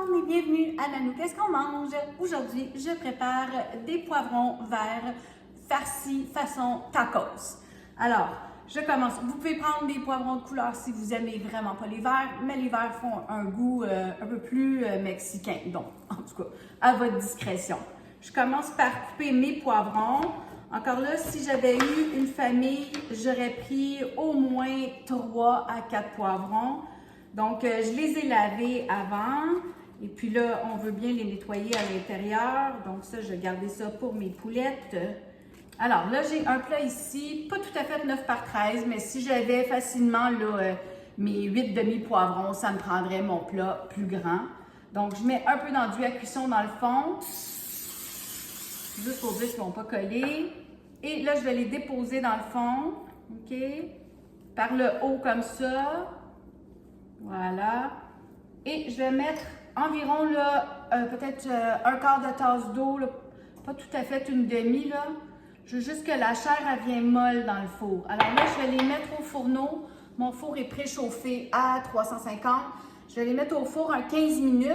monde et bienvenue à Nanou. Qu'est-ce qu'on mange? Aujourd'hui, je prépare des poivrons verts farcis façon tacos. Alors, je commence. Vous pouvez prendre des poivrons de couleur si vous aimez vraiment pas les verts, mais les verts font un goût un peu plus mexicain. Donc, en tout cas, à votre discrétion. Je commence par couper mes poivrons. Encore là, si j'avais eu une famille, j'aurais pris au moins 3 à 4 poivrons. Donc, je les ai lavés avant. Et puis là, on veut bien les nettoyer à l'intérieur. Donc ça, je vais garder ça pour mes poulettes. Alors là, j'ai un plat ici, pas tout à fait 9 par 13, mais si j'avais facilement là, mes 8 demi-poivrons, ça me prendrait mon plat plus grand. Donc, je mets un peu d'enduit à cuisson dans le fond, juste pour dire qu'ils ne vont pas coller. Et là, je vais les déposer dans le fond, OK? Par le haut comme ça. Voilà. Et je vais mettre environ là, peut-être un quart de tasse d'eau, pas tout à fait une demi, là. Je veux juste que la chair elle vient molle dans le four. Alors là, je vais les mettre au fourneau. Mon four est préchauffé à 350. Je vais les mettre au four en 15 minutes.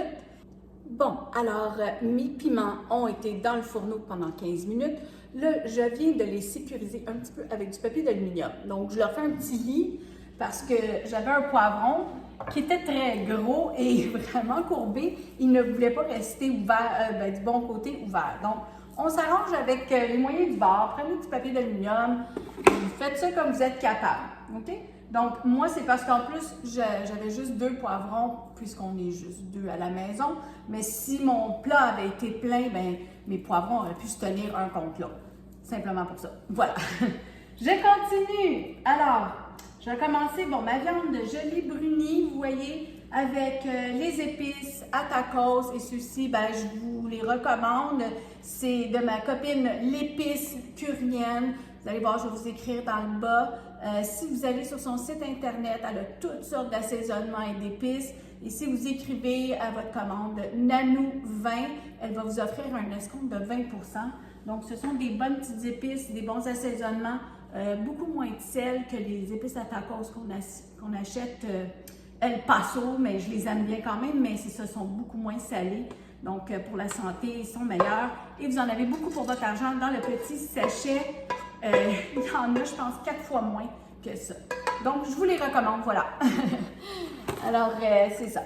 Bon, alors mes piments ont été dans le fourneau pendant 15 minutes. Là, je viens de les sécuriser un petit peu avec du papier d'aluminium. Donc, je leur fais un petit lit parce que j'avais un poivron qui était très gros et vraiment courbé. Il ne voulait pas rester ouvert, du bon côté ouvert. Donc, on s'arrange avec les moyens du bord. Prenez du papier d'aluminium. Vous faites ça comme vous êtes capable. OK? Donc, moi, c'est parce qu'en plus, j'avais juste 2 poivrons, puisqu'on est juste 2 à la maison. Mais si mon plat avait été plein, ben, mes poivrons auraient pu se tenir un contre l'autre. Simplement pour ça. Voilà. Je continue. Alors, je vais commencer. Bon, ma viande, je l'ai brunie, vous voyez, avec les épices à tacos. Et ceux-ci, ben, je vous les recommande. C'est de ma copine l'épice curienne. Vous allez voir, je vais vous écrire dans le bas. Si vous allez sur son site internet, elle a toutes sortes d'assaisonnements et d'épices. Et si vous écrivez à votre commande Nanou 20, elle va vous offrir un escompte de 20 %. Donc, ce sont des bonnes petites épices, des bons assaisonnements, beaucoup moins de sel que les épices à tacos qu'on achète El Paso, mais je les aime bien quand même, mais ce sont beaucoup moins salés. Donc, pour la santé, ils sont meilleurs. Et vous en avez beaucoup pour votre argent dans le petit sachet. Il y en a, je pense, 4 fois moins que ça. Donc, je vous les recommande, voilà. Alors, c'est ça.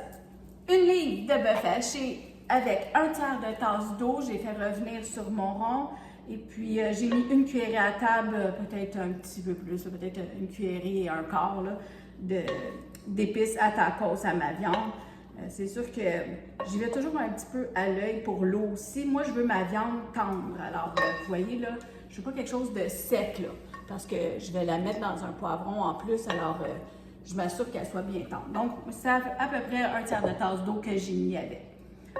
Une livre de bœuf haché avec un tiers de tasse d'eau. J'ai fait revenir sur mon rond. Et puis, j'ai mis une cuillerée à table, peut-être un petit peu plus, peut-être une cuillerée et un quart d'épices à tacos à ma viande. C'est sûr que j'y vais toujours un petit peu à l'œil pour l'eau aussi. Moi, je veux ma viande tendre. Alors, vous voyez là, je veux pas quelque chose de sec là, parce que je vais la mettre dans un poivron en plus. Alors, je m'assure qu'elle soit bien tendre. Donc, c'est à peu près un tiers de tasse d'eau que j'ai mis avec.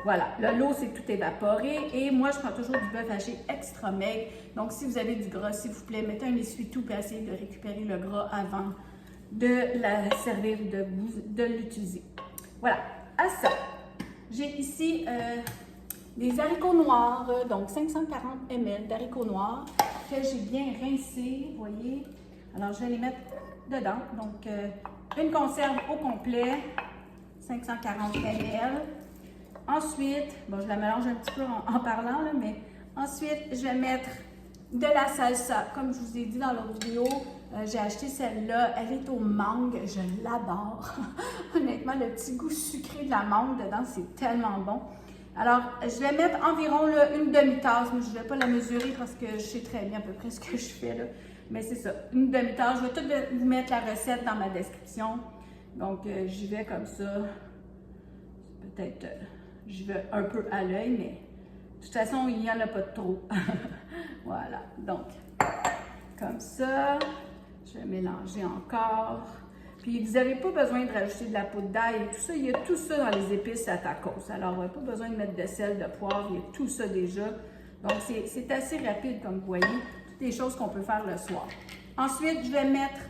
Voilà, là, l'eau, c'est tout évaporé. Et moi, je prends toujours du bœuf haché extra maigre. Donc, si vous avez du gras, s'il vous plaît, mettez un essuie-tout et essayez de récupérer le gras avant de la servir, de l'utiliser. Voilà, à ça, j'ai ici des haricots noirs, donc 540 ml d'haricots noirs que j'ai bien rincés, vous voyez. Alors, je vais les mettre dedans. Donc, une conserve au complet, 540 ml. Ensuite, bon, je la mélange un petit peu en parlant, là, mais ensuite, je vais mettre de la salsa. Comme je vous ai dit dans l'autre vidéo, j'ai acheté celle-là. Elle est au mangue. Je l'adore. Honnêtement, le petit goût sucré de la mangue dedans, c'est tellement bon. Alors, je vais mettre environ là, une demi-tasse, mais je ne vais pas la mesurer parce que je sais très bien à peu près ce que je fais là. Mais c'est ça, une demi-tasse. Je vais tout vous mettre la recette dans ma description. Donc, j'y vais comme ça. Peut-être, j'y vais un peu à l'œil, mais de toute façon, il n'y en a pas de trop. Voilà, donc, comme ça, je vais mélanger encore. Puis, vous n'avez pas besoin de rajouter de la poudre d'ail et tout ça. Il y a tout ça dans les épices à tacos. Alors, pas besoin de mettre de sel, de poivre, il y a tout ça déjà. Donc, c'est assez rapide, comme vous voyez. Toutes les choses qu'on peut faire le soir. Ensuite, je vais mettre,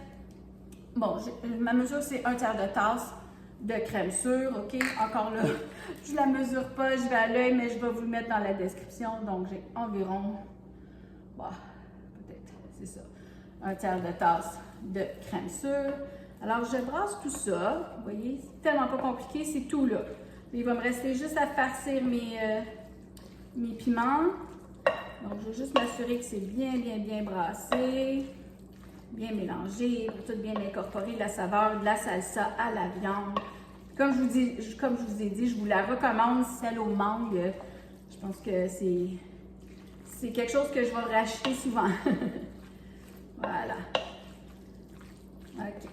bon, ma mesure, c'est un tiers de tasse de crème sûre, OK? Encore là, je ne la mesure pas, je vais à l'œil, mais je vais vous le mettre dans la description. Donc, j'ai environ, bah, peut-être, c'est ça, un tiers de tasse de crème sûre. Alors, je brasse tout ça, vous voyez, c'est tellement pas compliqué, c'est tout là. Il va me rester juste à farcir mes piments. Donc, je vais juste m'assurer que c'est bien brassé, bien mélangé, pour tout bien incorporer la saveur de la salsa à la viande. Comme je vous ai dit, je vous la recommande, celle aux mangues. Je pense que c'est quelque chose que je vais racheter souvent. Voilà. OK.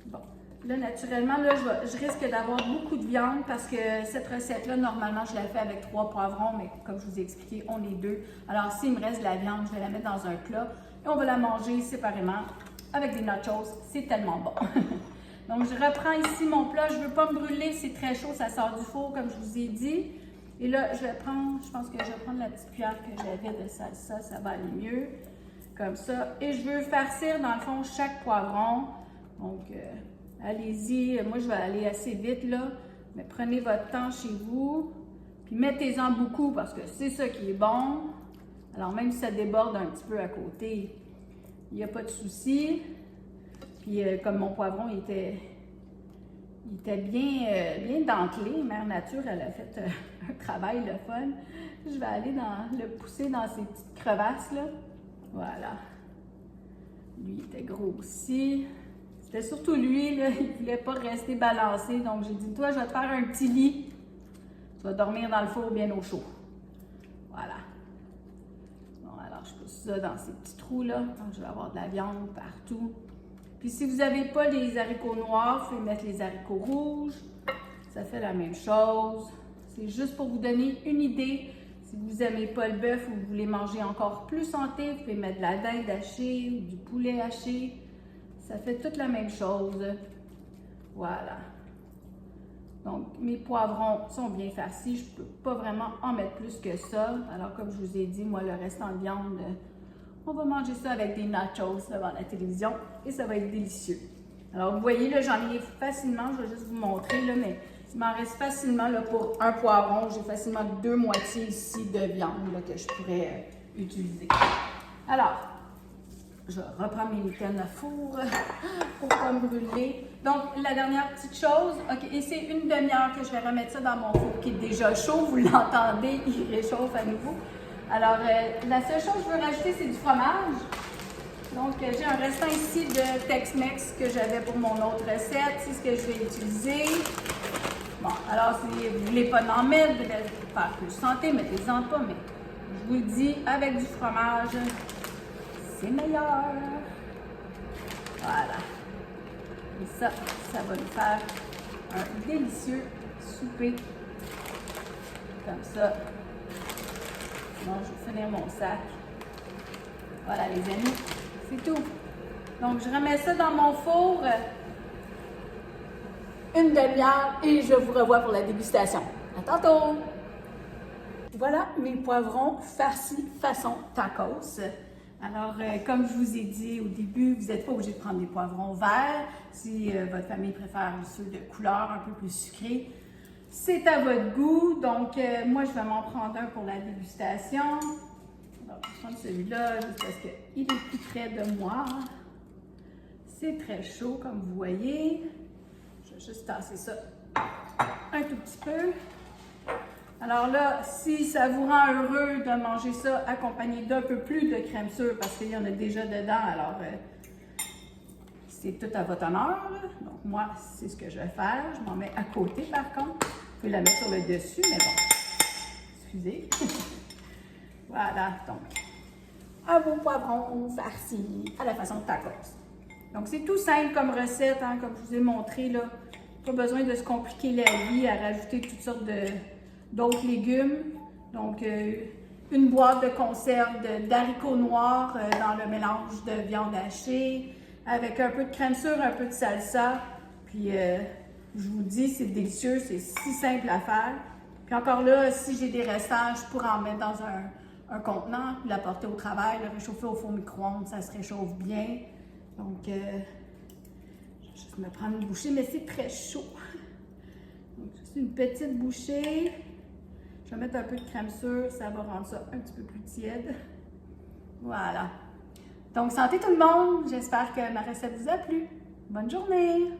Bon. Là, naturellement, là, je risque d'avoir beaucoup de viande parce que cette recette-là, normalement, je la fais avec 3 poivrons, mais comme je vous ai expliqué, on est 2. Alors, s'il me reste de la viande, je vais la mettre dans un plat et on va la manger séparément avec des nachos. C'est tellement bon. Donc, je reprends ici mon plat. Je ne veux pas me brûler, c'est très chaud, ça sort du four, comme je vous ai dit. Et là, je pense que je vais prendre la petite cuillère que j'avais de salsa, ça va aller mieux. Comme ça. Et je veux farcir, dans le fond, chaque poivron. Donc, allez-y. Moi, je vais aller assez vite, là. Mais prenez votre temps chez vous. Puis, mettez-en beaucoup parce que c'est ça qui est bon. Alors, même si ça déborde un petit peu à côté, il n'y a pas de souci. Puis, comme mon poivron, il était bien dentelé. Mère Nature, elle a fait un travail, le fun. Je vais aller le pousser dans ces petites crevasses, là. Voilà. Lui, il était gros aussi. C'était surtout lui, là, il ne voulait pas rester balancé. Donc, j'ai dit, toi, je vais te faire un petit lit. Tu vas dormir dans le four bien au chaud. Voilà. Bon, alors, je pousse ça dans ces petits trous-là. Donc, je vais avoir de la viande partout. Puis, si vous n'avez pas les haricots noirs, vous pouvez mettre les haricots rouges. Ça fait la même chose. C'est juste pour vous donner une idée. Si vous n'aimez pas le bœuf ou vous voulez manger encore plus santé, vous pouvez mettre de la dinde hachée ou du poulet haché. Ça fait toute la même chose. Voilà. Donc, mes poivrons sont bien farcis. Je ne peux pas vraiment en mettre plus que ça. Alors, comme je vous ai dit, moi, le restant de viande, on va manger ça avec des nachos devant la télévision et ça va être délicieux. Alors, vous voyez, là, j'en ai facilement. Je vais juste vous montrer, là, mais il m'en reste facilement là, pour un poivron. J'ai facilement 2 moitiés ici de viande là, que je pourrais utiliser. Alors, je reprends mes mitaines à four pour ne pas me brûler. Donc, la dernière petite chose, OK, et c'est une demi-heure que je vais remettre ça dans mon four qui est déjà chaud. Vous l'entendez, il réchauffe à nouveau. Alors, la seule chose que je veux rajouter, c'est du fromage. Donc, j'ai un restant ici de Tex-Mex que j'avais pour mon autre recette. C'est ce que je vais utiliser. Bon, alors, si vous ne voulez pas en mettre, vous voulez faire plus santé, mettez-en pas, mais je vous le dis, avec du fromage, c'est meilleur. Voilà. Et ça va nous faire un délicieux souper. Comme ça. Bon, je vais finir mon sac. Voilà, les amis, c'est tout. Donc, je remets ça dans mon four. Une demi-heure et je vous revois pour la dégustation. À tantôt! Voilà mes poivrons farcis façon tacos. Alors, comme je vous ai dit au début, vous n'êtes pas obligé de prendre des poivrons verts. Si votre famille préfère ceux de couleur un peu plus sucrés, c'est à votre goût. Donc, moi, je vais m'en prendre un pour la dégustation. Alors, je vais prendre celui-là juste parce qu'il est plus près de moi. C'est très chaud, comme vous voyez. Je vais juste tasser ça un tout petit peu. Alors là, si ça vous rend heureux de manger ça accompagné d'un peu plus de crème sûre, parce qu'il y en a déjà dedans, alors c'est tout à votre honneur. Donc moi, c'est ce que je vais faire. Je m'en mets à côté par contre. Vous pouvez la mettre sur le dessus, mais bon, excusez. Voilà, donc, un beau poivron farci à la façon de tacos. Donc c'est tout simple comme recette, hein, comme je vous ai montré là. Pas besoin de se compliquer la vie à rajouter toutes sortes d'autres légumes. Donc, une boîte de conserve d'haricots noirs dans le mélange de viande hachée, avec un peu de crème sûre, un peu de salsa. Puis, je vous dis, c'est délicieux, c'est si simple à faire. Puis encore là, si j'ai des restants, je pourrais en mettre dans un contenant, l'apporter au travail, le réchauffer au four micro-ondes, ça se réchauffe bien. Donc, je vais juste me prendre une bouchée, mais c'est très chaud. Donc, juste une petite bouchée. Je vais mettre un peu de crème sûre, ça va rendre ça un petit peu plus tiède. Voilà. Donc, santé tout le monde! J'espère que ma recette vous a plu. Bonne journée!